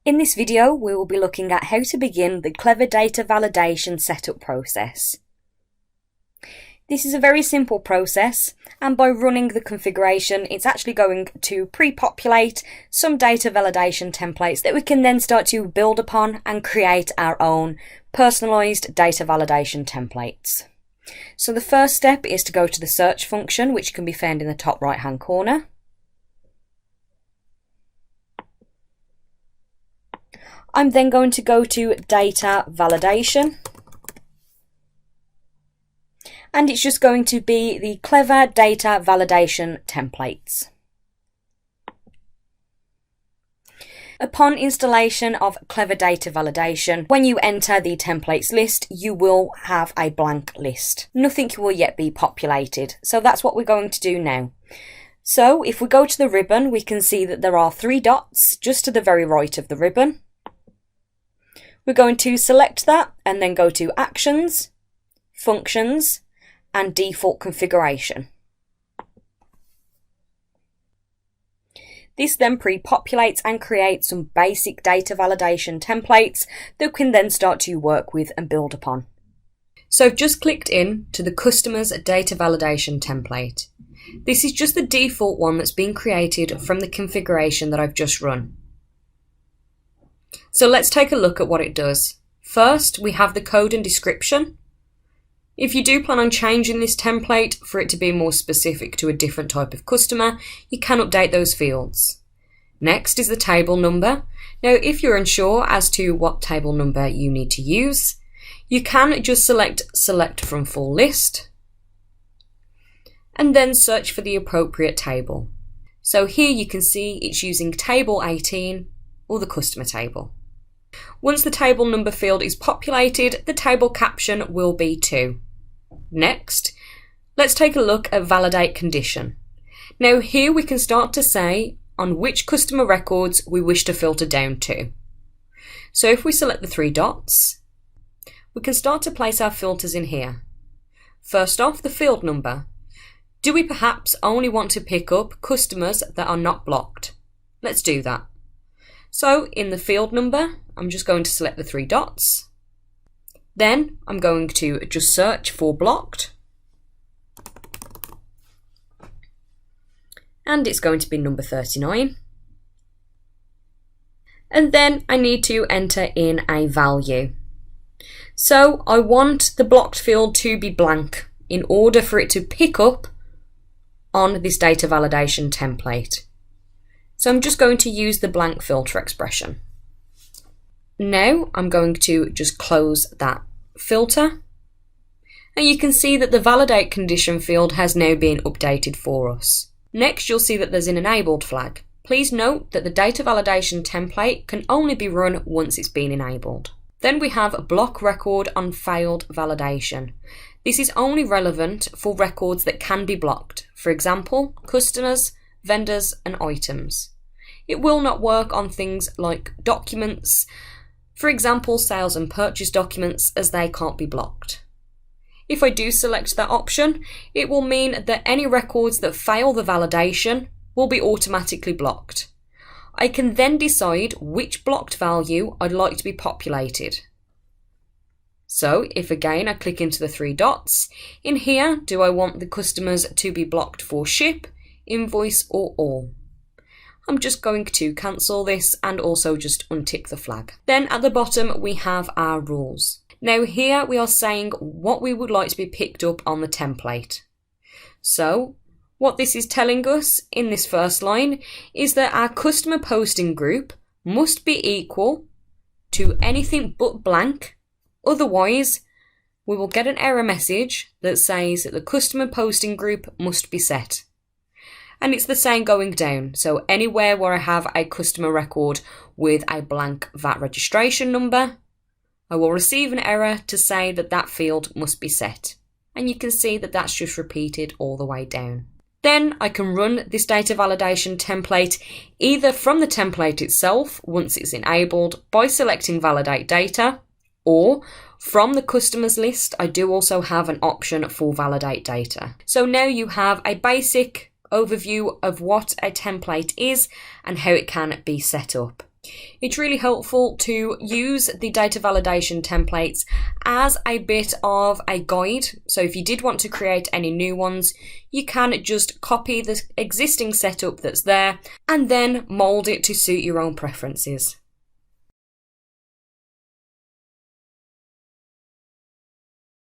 In this video, we will be looking at how to begin the Clever Data Validation setup process. This is a very simple process, and by running the configuration, it's actually going to pre-populate some data validation templates that we can then start to build upon and create our own personalized data validation templates. So the first step is to go to the search function, which can be found in the top right hand corner. I'm then going to go to data validation, and it's just going to be the Clever Data Validation templates. Upon installation of Clever Data Validation, when you enter the templates list, you will have a blank list. Nothing will yet be populated, so that's what we're going to do now. So if we go to the ribbon, we can see that there are 3 dots just to the very right of the ribbon. We're going to select that and then go to Actions, Functions, and Default Configuration. This then pre-populates and creates some basic data validation templates that we can then start to work with and build upon. So I've just clicked in to the Customer's Data Validation template. This is just the default one that's been created from the configuration that I've just run. So let's take a look at what it does. First, we have the code and description. If you do plan on changing this template for it to be more specific to a different type of customer, you can update those fields. Next is the table number. Now, if you're unsure as to what table number you need to use, you can just select from full list and then search for the appropriate table. So here you can see it's using table 18 or the customer table. Once the table number field is populated, the table caption will be 2. Next, let's take a look at validate condition. Now here we can start to say on which customer records we wish to filter down to. So if we select the 3 dots, we can start to place our filters in here. First off, the field number. Do we perhaps only want to pick up customers that are not blocked? Let's do that. So in the field number, I'm just going to select the 3 dots. Then I'm going to just search for blocked. And it's going to be number 39. And then I need to enter in a value. So I want the blocked field to be blank in order for it to pick up on this data validation template. So I'm just going to use the blank filter expression. Now I'm going to just close that filter. And you can see that the validate condition field has now been updated for us. Next, you'll see that there's an enabled flag. Please note that the data validation template can only be run once it's been enabled. Then we have a block record on failed validation. This is only relevant for records that can be blocked. For example, customers, vendors, and items. It will not work on things like documents, for example, sales and purchase documents, as they can't be blocked. If I do select that option, it will mean that any records that fail the validation will be automatically blocked. I can then decide which blocked value I'd like to be populated. So if again I click into the 3 dots, in here do I want the customers to be blocked for ship, invoice or all? I'm just going to cancel this and also just untick the flag. Then at the bottom we have our rules. Now here we are saying what we would like to be picked up on the template. So what this is telling us in this first line is that our customer posting group must be equal to anything but blank. Otherwise, we will get an error message that says that the customer posting group must be set. And it's the same going down. So anywhere where I have a customer record with a blank VAT registration number, I will receive an error to say that that field must be set. And you can see that that's just repeated all the way down. Then I can run this data validation template either from the template itself once it's enabled by selecting validate data, or from the customers list. I do also have an option for validate data. So now you have a basic overview of what a template is and how it can be set up. It's really helpful to use the data validation templates as a bit of a guide. So if you did want to create any new ones, you can just copy the existing setup that's there and then mold it to suit your own preferences.